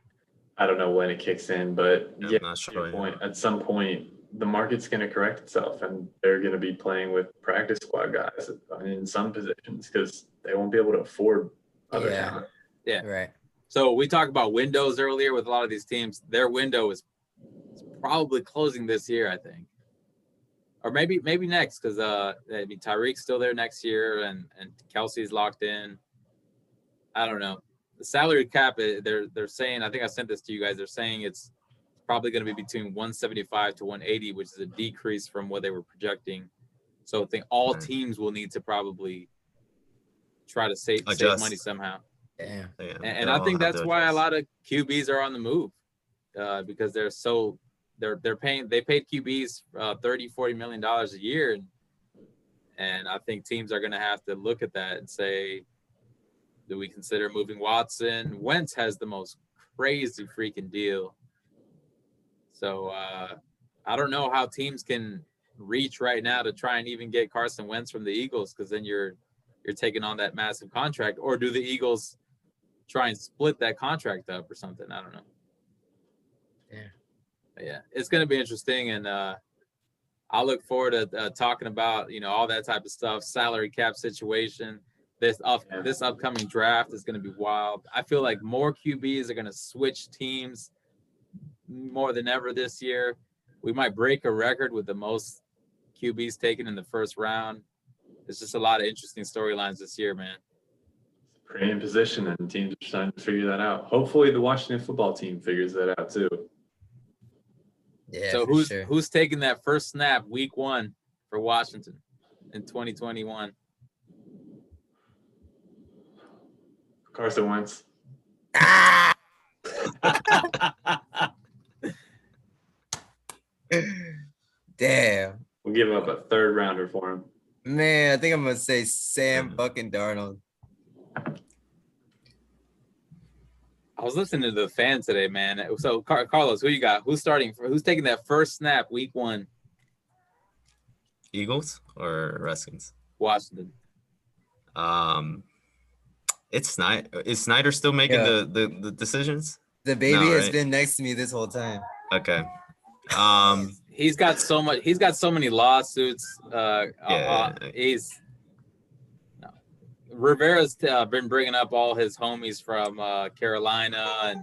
I don't know when it kicks in, but I'm yeah, not sure. point, at some point, the market's going to correct itself, and they're going to be playing with practice squad guys in some positions because they won't be able to afford other talent. Yeah, right. So we talked about windows earlier with a lot of these teams. Their window is probably closing this year, I think, or maybe next, because I mean Tyreek's still there next year, and Kelsey's locked in. I don't know. The salary cap, they're saying, I think I sent this to you guys. They're saying it's probably going to be between 175 to 180, which is a decrease from what they were projecting. So I think all teams will need to probably try to save money somehow. Yeah. And I think that's why a lot of QBs are on the move, because they paid QBs $30-40 million a year, and I think teams are going to have to look at that and say, do we consider moving Watson? Wentz has the most crazy freaking deal. So I don't know how teams can reach right now to try and even get Carson Wentz from the Eagles, because then you're taking on that massive contract. Or do the Eagles try and split that contract up or something? I don't know. Yeah. But yeah, it's going to be interesting, and I'll look forward to talking about all that type of stuff, salary cap situation. This upcoming draft is going to be wild. I feel like more QBs are going to switch teams more than ever this year. We might break a record with the most QBs taken in the first round. There's just a lot of interesting storylines this year, man. Premium position, and teams are starting to figure that out. Hopefully the Washington football team figures that out too. Yeah. So who's taking that first snap week 1 for Washington in 2021? Carson Wentz. Damn. We'll give up a 3rd rounder for him. Man, I think I'm gonna say Sam fucking Darnold. I was listening to the fan today, man. So Carlos, who you got? Who's taking that first snap week 1? Eagles or Redskins? Washington. It's Snyder. Is Snyder still making the decisions? The baby has been next to me this whole time. Okay. He's got so many lawsuits. Rivera's been bringing up all his homies from Carolina, and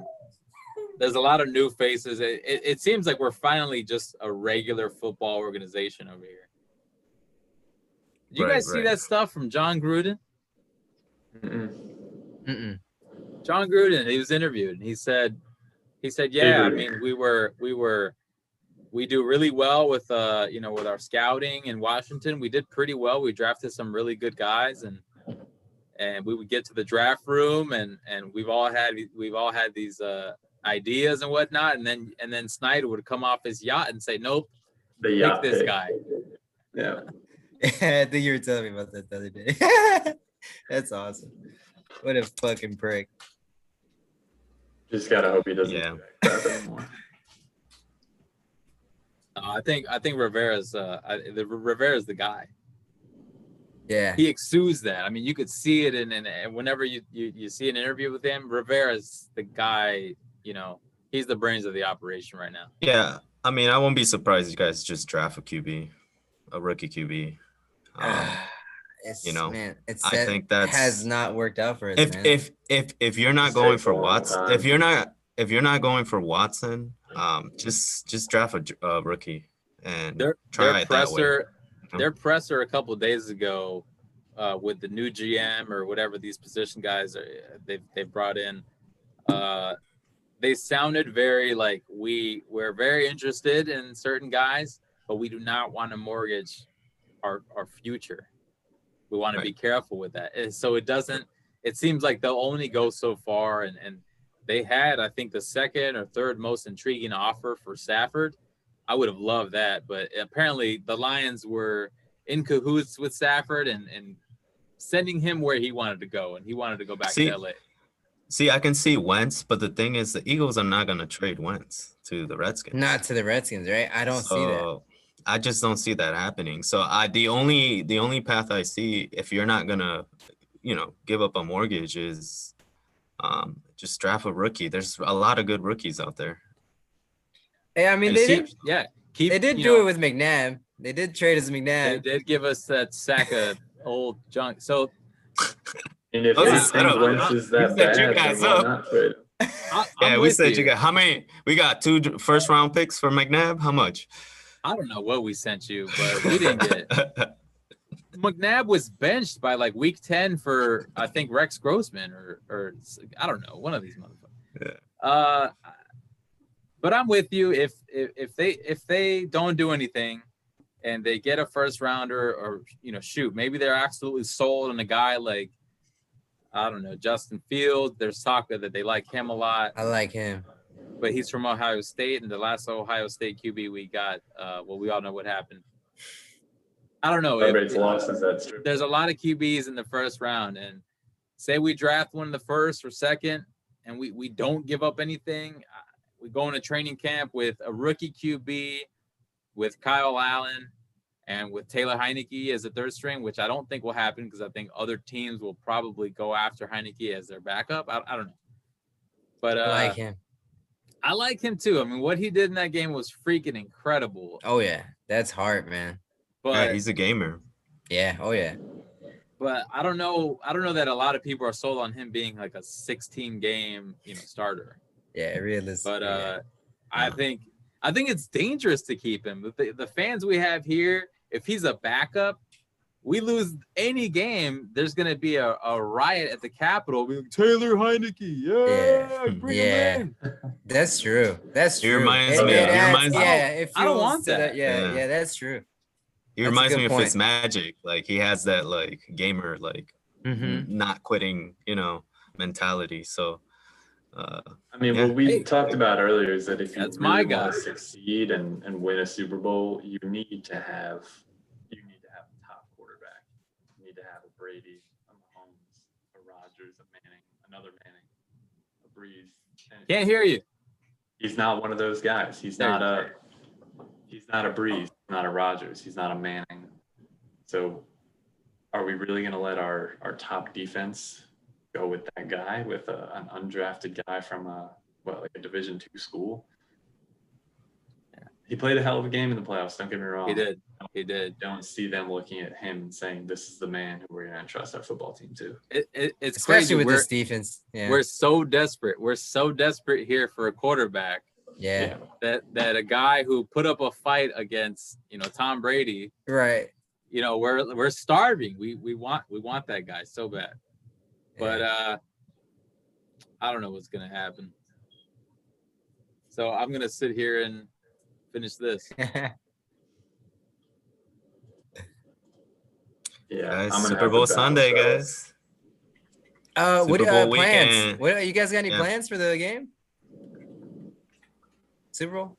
there's a lot of new faces. It seems like we're finally just a regular football organization over here. Did you guys see that stuff from John Gruden? Mm-mm. John Gruden, he was interviewed, and he said, yeah, I mean, we do really well with with our scouting in Washington. We did pretty well. We drafted some really good guys, and we would get to the draft room, and we've all had these ideas and whatnot, and then Snyder would come off his yacht and say, nope, pick this guy. Yeah. I think you were telling me about that the other day. That's awesome. What a fucking prick. Just gotta hope he doesn't do that anymore. I think Rivera's Rivera's the guy. Yeah, he exudes that. I mean, you could see it, and whenever you see an interview with him, Rivera's the guy. He's the brains of the operation right now. Yeah, I mean, I won't be surprised if you guys just draft a rookie QB. I think that has not worked out for us. If you're not going for Watson, if you're not going for Watson, just draft a rookie and try it that way. Their presser a couple of days ago, with the new GM or whatever these position guys they've brought in, they sounded very like we're very interested in certain guys, but we do not want to mortgage our future. We want to be careful with that. And so it seems like they'll only go so far. And they had, I think, the 2nd or 3rd most intriguing offer for Stafford. I would have loved that. But apparently the Lions were in cahoots with Stafford and sending him where he wanted to go. And he wanted to go back to LA. See, I can see Wentz, but the thing is the Eagles are not going to trade Wentz to the Redskins. Not to the Redskins, right? I don't see that. I just don't see that happening. So the only path I see, if you're not gonna, give up a mortgage, is just draft a rookie. There's a lot of good rookies out there. Hey, I mean, they did. Yeah, they did do it with McNabb. They did trade us McNabb. They did give us that sack of old junk. So, and if Wentz is that bad, then why not trade him? Yeah, we said you got how many? We got 2 first-round picks for McNabb. How much? I don't know what we sent you, but we didn't get. McNabb was benched by like week 10 for I think Rex Grossman or I don't know, one of these motherfuckers. Yeah. But I'm with you. If they don't do anything and they get a first rounder, or shoot, maybe they're absolutely sold on a guy like, I don't know, Justin Fields. There's talk that they like him a lot. I like him, but he's from Ohio State, and the last Ohio State QB we got, we all know what happened. I don't know. There's a lot of QBs in the first round, and say we draft one in the first or second, and we don't give up anything. We go into training camp with a rookie QB, with Kyle Allen, and with Taylor Heineke as a third string, which I don't think will happen because I think other teams will probably go after Heineke as their backup. I don't know. But I like him. I like him too. I mean, what he did in that game was freaking incredible. Oh yeah, that's hard, man. But he's a gamer. Yeah. Oh yeah. But I don't know that a lot of people are sold on him being like a 16 game, starter. Yeah, realistic. But I think it's dangerous to keep him. The fans we have here, if he's a backup, we lose any game, there's gonna be a riot at the Capitol. Like, Taylor Heineke, bring him in. That's true. That's true. He reminds me. If I don't want that. Yeah, that's true. He reminds me of Fitzmagic. Like he has that like gamer not quitting, mentality. So. What we talked about earlier is that if you really want to succeed and win a Super Bowl, you need to have a top quarterback. You need to have a Brady, a Mahomes, a Rodgers, a Manning, another Manning, a Breeze. Can't hear you. He's not one of those guys. He's not a Breeze, not a Rodgers. He's not a Manning. So, are we really going to let our top defense go with that guy, with an undrafted guy from a Division II school? Yeah. He played a hell of a game in the playoffs. Don't get me wrong. He did. Don't see them looking at him and saying, "This is the man who we're going to entrust our football team to." It's especially crazy with this defense. Yeah. We're so desperate. We're so desperate here for a quarterback. Yeah. That a guy who put up a fight against Tom Brady. Right. We're starving. We want that guy so bad. But I don't know what's going to happen. So I'm going to sit here and finish this. Yeah. Super Bowl Sunday, guys. What plans? Weekend. What you guys got any plans for the game? Super Bowl?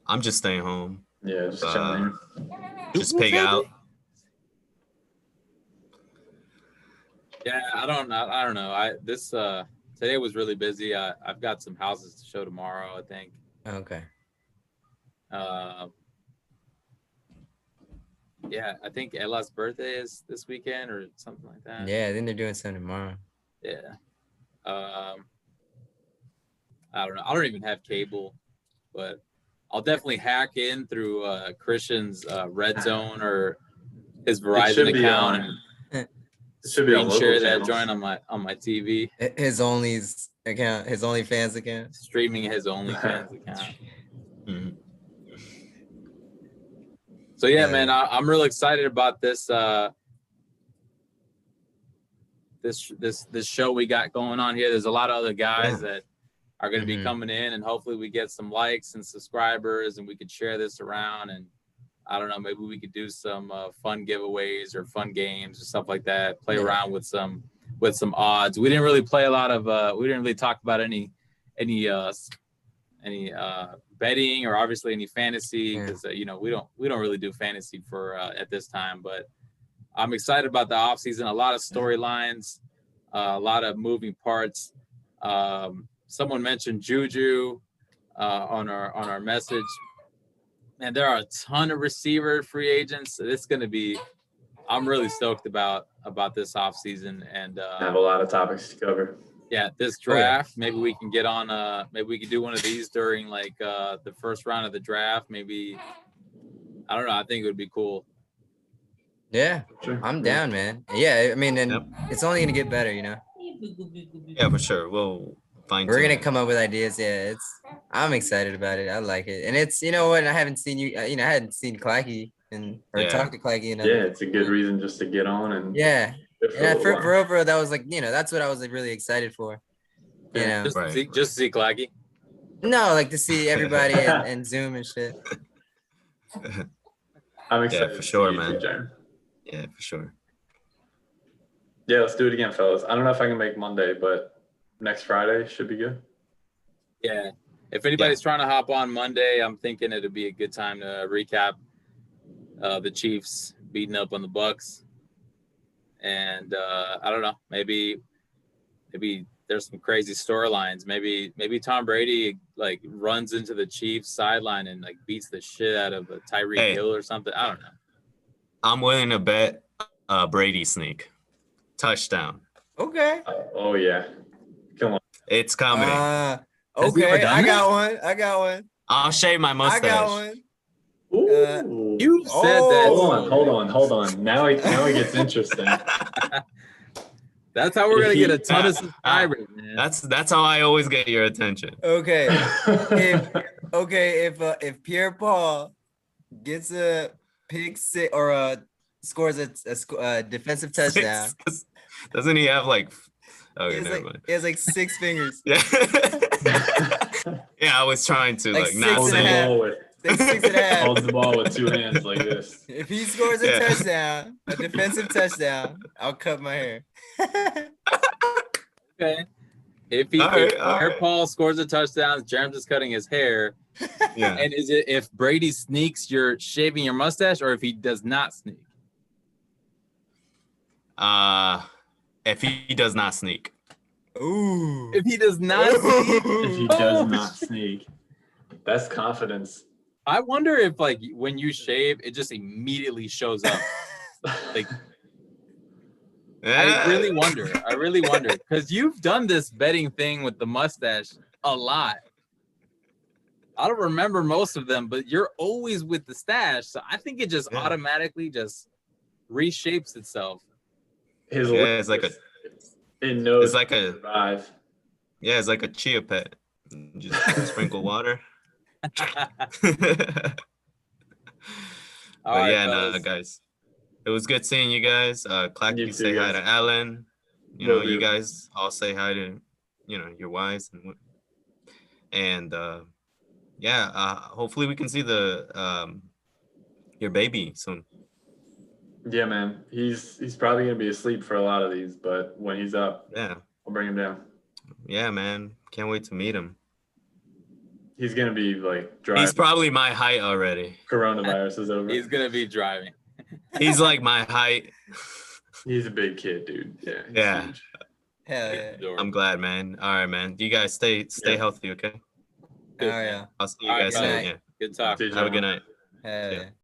I'm just staying home. Yeah, just chilling. Just pig out. Yeah, I don't know. Today was really busy. I've got some houses to show tomorrow, I think. Okay. Yeah, I think Ella's birthday is this weekend or something like that. Yeah, I think they're doing something tomorrow. Yeah. I don't know. I don't even have cable, but I'll definitely hack in through Christian's Red Zone or his Verizon account. It should be on share that joint on my TV. His OnlyFans account. Streaming his OnlyFans account. Mm-hmm. So yeah, man, I'm real excited about this this show we got going on here. There's a lot of other guys that are going to be coming in, and hopefully we get some likes and subscribers, and we could share this around. And I don't know, maybe we could do some fun giveaways or fun games or stuff like that. Play around with some odds. We didn't really play a lot of. We didn't really talk about any betting or obviously any fantasy because we don't really do fantasy for at this time. But I'm excited about the off season. A lot of storylines, a lot of moving parts. Someone mentioned Juju on our message. Man, there are a ton of receiver free agents. It's going to be. I'm really stoked about this offseason and I have a lot of topics to cover. Yeah, this draft. Maybe we can get on. Maybe we could do one of these during like the first round of the draft. Maybe I don't know. I think it would be cool. Yeah, sure. I'm down, man. Yeah, I mean, and it's only gonna get better, you know. Yeah, for sure. We're gonna come up with ideas. Yeah, I'm excited about it. I like it, and it's you know what I haven't seen you. I hadn't seen Clacky or talked to Clacky. It's a good reason just to get on and for real, bro. That was like that's what I was like really excited for. You know, just to see Clacky. No, like to see everybody and Zoom and shit. I'm excited for sure, man. Yeah, for sure. Yeah, let's do it again, fellas. I don't know if I can make Monday, but next Friday should be good. Yeah. If anybody's trying to hop on Monday, I'm thinking it'd be a good time to recap the Chiefs beating up on the Bucs. And I don't know, maybe there's some crazy storylines. Maybe Tom Brady like runs into the Chiefs sideline and like beats the shit out of a Tyreek Hill or something. I don't know. I'm willing to bet Brady sneak touchdown. Okay. Oh yeah, come on. It's coming. Okay, I got one. I'll shave my mustache. I got one. You said that. Hold on. Now it gets interesting. That's how we're gonna get a ton of subscribers, man. That's how I always get your attention. Okay. If Pierre Paul gets a pick six or scores a defensive touchdown, doesn't he have like? Okay, never mind. He has like 6 fingers. Yeah. Yeah, I was trying to like not say it. Like 6.5. Holds the ball with 2 hands like this. If he scores a touchdown, a defensive touchdown, I'll cut my hair. Okay. If Paul scores a touchdown, Jerem's is cutting his hair. Yeah. And is it if Brady sneaks, you're shaving your mustache, or if he does not sneak? If he does not sneak. Ooh. If he does not sneak. If he does not sneak. That's confidence. I wonder if like when you shave, it just immediately shows up. Like I really wonder because you've done this betting thing with the mustache a lot. I don't remember most of them, but you're always with the stash, so I think it just automatically just reshapes itself. It's like a. It knows. It's like a. Survive. Yeah, it's like a chia pet. Just sprinkle water. All right, no, guys. It was good seeing you guys. Clacky, say hi to Alan. You guys all say hi to, your wives and hopefully we can see your baby soon. Yeah, man. He's probably gonna be asleep for a lot of these, but when he's up, I'll bring him down. Yeah, man. Can't wait to meet him. He's gonna be like driving. He's probably my height already. Coronavirus is over. He's gonna be driving. He's like my height. He's a big kid, dude. Yeah. Huge. Hell yeah. I'm glad, man. All right, man. You guys stay healthy, okay? Oh yeah. I'll see you guys soon. Yeah. Good talk. Have a good night. Hell yeah.